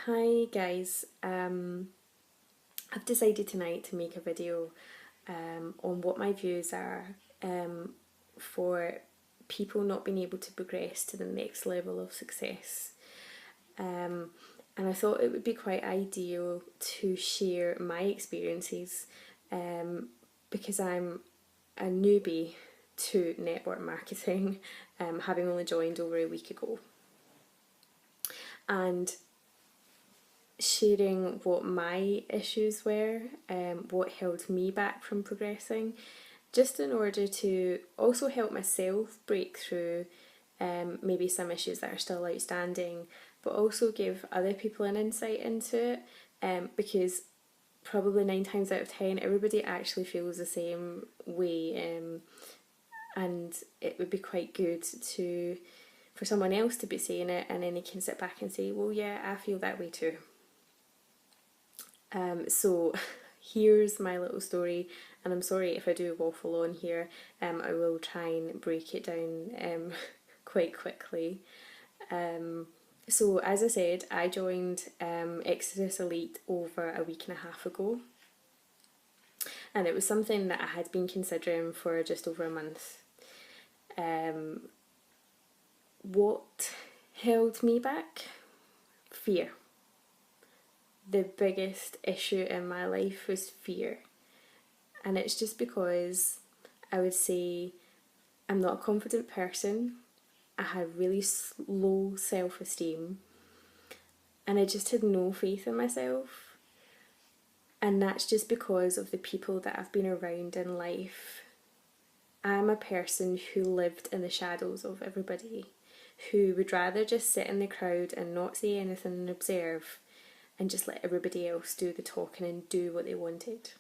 Hi guys, I've decided tonight to make a video on what my views are for people not being able to progress to the next level of success. And I thought it would be quite ideal to share my experiences because I'm a newbie to network marketing, having only joined over a week ago. And sharing what my issues were, what held me back from progressing, just in order to also help myself break through maybe some issues that are still outstanding, but also give other people an insight into it, because probably 9 times out of 10 everybody actually feels the same way, and it would be quite good to for someone else to be saying it, and then they can sit back and say, well, yeah, I feel that way too. So here's my little story, and I'm sorry if I do waffle on here. I will try and break it down quite quickly. So as I said, I joined Exodus Elite over a week and a half ago, and it was something that I had been considering for just over a month. What held me back? Fear. The biggest issue in my life was fear. And it's just because I would say I'm not a confident person. I had really low self-esteem, and I just had no faith in myself. And that's just because of the people that I've been around in life. I'm a person who lived in the shadows of everybody, who would rather just sit in the crowd and not say anything and observe, and just let everybody else do the talking and do what they wanted.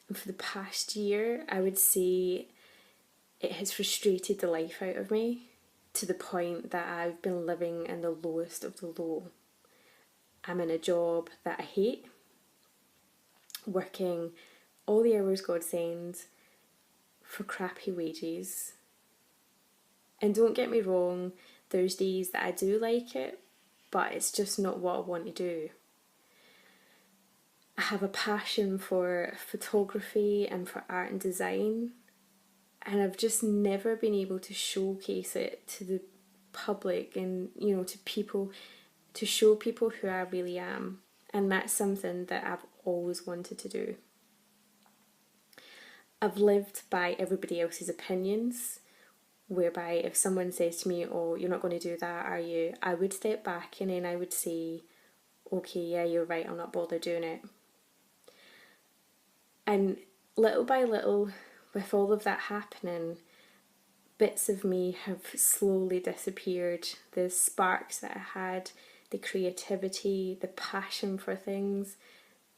And for the past year, I would say it has frustrated the life out of me, to the point that I've been living in the lowest of the low. I'm in a job that I hate, working all the hours God sends for crappy wages. And don't get me wrong, there's days that I do like it, but it's just not what I want to do. I have a passion for photography and for art and design, and I've just never been able to showcase it to the public and, to people, to show people who I really am. And that's something that I've always wanted to do. I've lived by everybody else's opinions, whereby if someone says to me, oh, you're not going to do that, are you? I would step back and then I would say, okay, yeah, you're right, I'm not bothered doing it. And little by little, with all of that happening, bits of me have slowly disappeared. The sparks that I had, the creativity, the passion for things,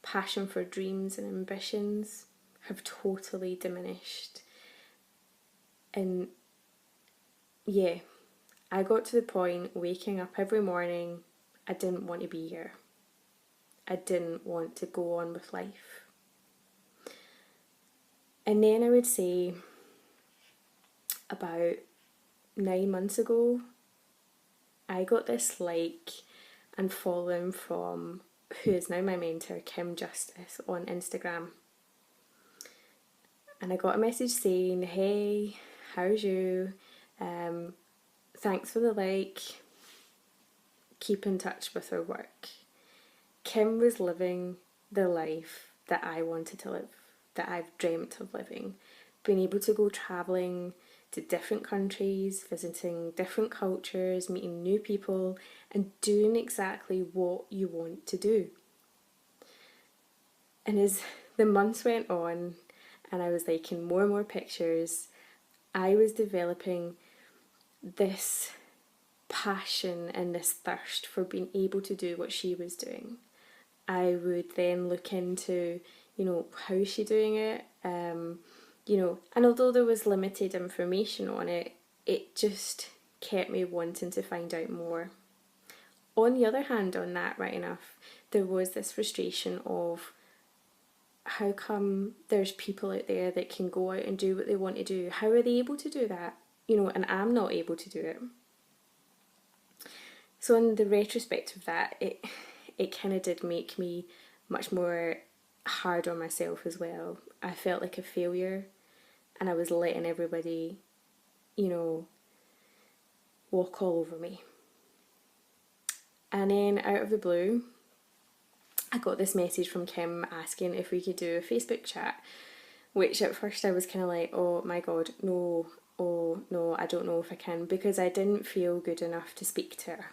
passion for dreams and ambitions have totally diminished. And yeah, I got to the point waking up every morning, I didn't want to be here. I didn't want to go on with life. And then I would say about 9 months ago, I got this like and following from who is now my mentor, Kim Justice, on Instagram. And I got a message saying, hey, how's you? Thanks for the like. Keep in touch with her work. Kim was living the life that I wanted to live, that I've dreamt of living. Being able to go travelling to different countries, visiting different cultures, meeting new people, and doing exactly what you want to do. And as the months went on and I was liking more and more pictures, I was developing this passion and this thirst for being able to do what she was doing. I would then look into, how is she doing it? And although there was limited information on it, it just kept me wanting to find out more. On the other hand, on that, right enough, there was this frustration of how come there's people out there that can go out and do what they want to do? How are they able to do that? And I'm not able to do it. So in the retrospect of that, it kind of did make me much more hard on myself as well. I felt like a failure, and I was letting everybody, you know, walk all over me. And then out of the blue, I got this message from Kim asking if we could do a Facebook chat, which at first I was kind of like, oh my god, no, oh no, I don't know if I can, because I didn't feel good enough to speak to her.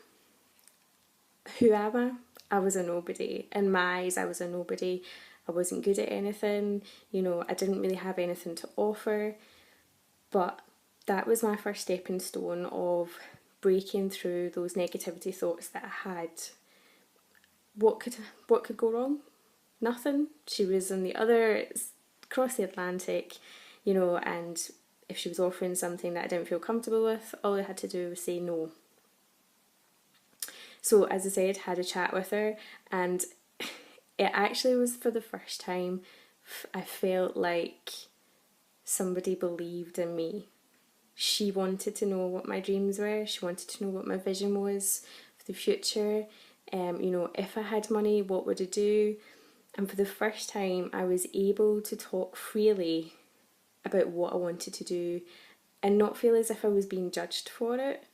Who am I? I was a nobody. In my eyes, I was a nobody. I wasn't good at anything, you know, I didn't really have anything to offer. But that was my first stepping stone of breaking through those negativity thoughts that I had. What could go wrong? Nothing. She was on the other, across the Atlantic, you know, and if she was offering something that I didn't feel comfortable with, all I had to do was say no. So as I said, had a chat with her, and it actually was for the first time I felt like somebody believed in me. She wanted to know what my dreams were. She wanted to know what my vision was for the future. You know, if I had money, what would I do? And for the first time, I was able to talk freely about what I wanted to do and not feel as if I was being judged for it,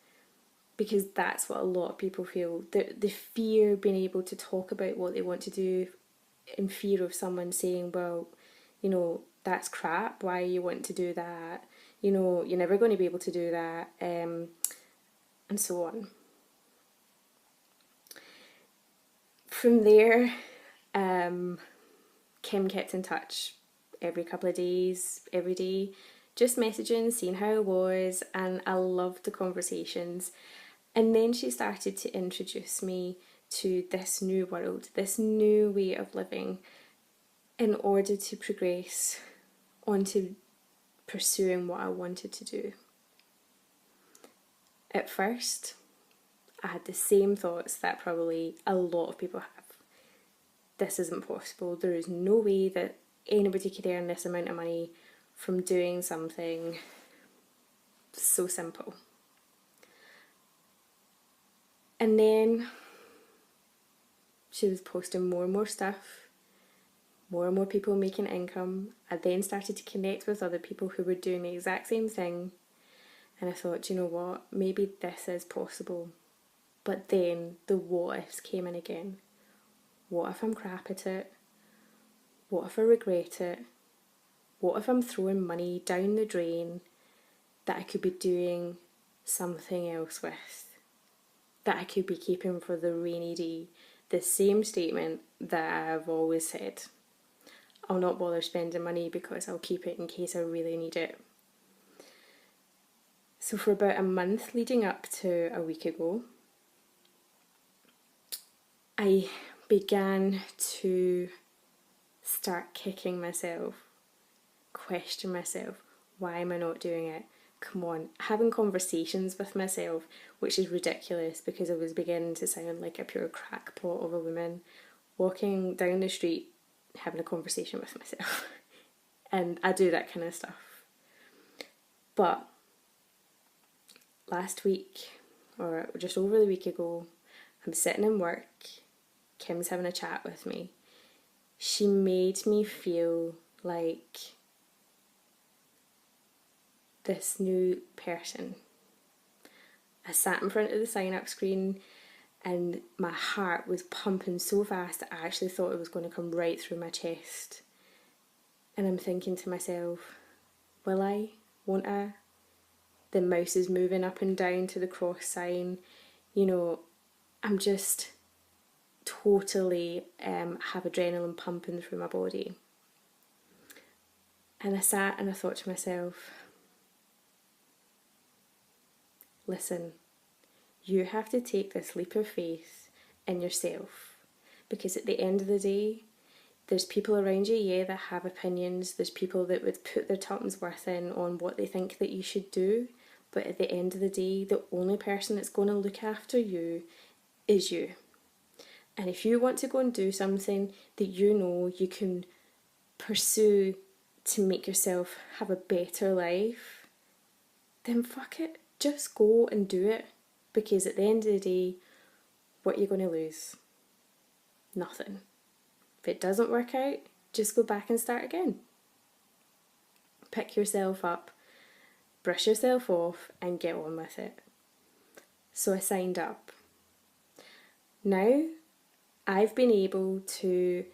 because that's what a lot of people feel. The fear of being able to talk about what they want to do, in fear of someone saying, well, you know, that's crap, why you want to do that? You know, you're never going to be able to do that, and so on. From there, Kim kept in touch every couple of days, every day, just messaging, seeing how I was, and I loved the conversations. And then she started to introduce me to this new world, this new way of living, in order to progress onto pursuing what I wanted to do. At first, I had the same thoughts that probably a lot of people have. This isn't possible. There is no way that anybody could earn this amount of money from doing something so simple. And then she was posting more and more stuff, more and more people making income. I then started to connect with other people who were doing the exact same thing. And I thought, you know what, maybe this is possible. But then the what ifs came in again. What if I'm crap at it? What if I regret it? What if I'm throwing money down the drain that I could be doing something else with? That I could be keeping for the rainy day? The same statement that I've always said. I'll not bother spending money because I'll keep it in case I really need it. So for about a month leading up to a week ago, I began to start kicking myself, question myself, why am I not doing it? Come on, having conversations with myself, which is ridiculous because I was beginning to sound like a pure crackpot of a woman, walking down the street having a conversation with myself. And I do that kind of stuff. But last week, or just over the week ago, I'm sitting in work, Kim's having a chat with me. She made me feel like this new person. I sat in front of the sign-up screen and my heart was pumping so fast I actually thought it was going to come right through my chest. And I'm thinking to myself, will I? Won't I? The mouse is moving up and down to the cross sign. You know, I'm just totally have adrenaline pumping through my body. And I sat and I thought to myself, listen, you have to take this leap of faith in yourself, because at the end of the day, there's people around you, yeah, that have opinions. There's people that would put their tuppence worth in on what they think that you should do. But at the end of the day, the only person that's going to look after you is you. And if you want to go and do something that you know you can pursue to make yourself have a better life, then fuck it. Just go and do it. Because at the end of the day, what are you going to lose? Nothing. If it doesn't work out, just go back and start again. Pick yourself up, brush yourself off, and get on with it. So I signed up. Now I've been able to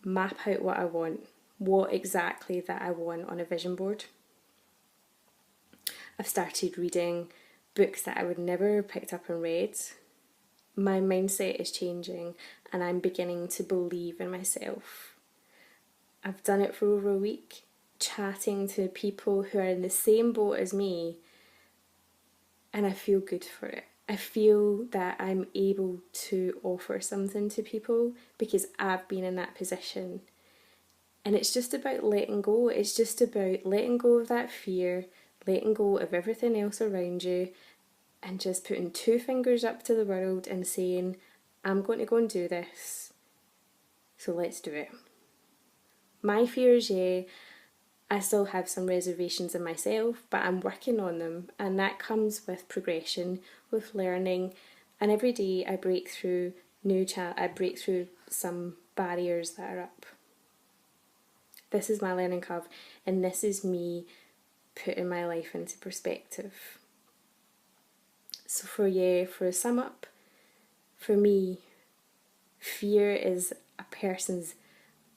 map out what I want, what exactly that I want on a vision board. I've started reading books that I would never have picked up and read. My mindset is changing and I'm beginning to believe in myself. I've done it for over a week, chatting to people who are in the same boat as me, and I feel good for it. I feel that I'm able to offer something to people because I've been in that position. And it's just about letting go. It's just about letting go of that fear, letting go of everything else around you, and just putting two fingers up to the world and saying, I'm going to go and do this. So let's do it. My fears, yeah, I still have some reservations in myself, but I'm working on them, and that comes with progression, with learning, and every day I break through I break through some barriers that are up. This is my learning curve, and this is me putting my life into perspective. So for a sum up, for me, fear is a person's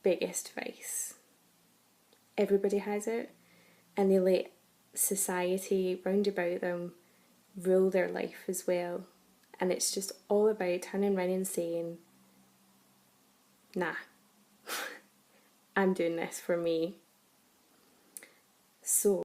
biggest vice. Everybody has it, and they let society round about them rule their life as well. And it's just all about turning around and saying, nah, I'm doing this for me. So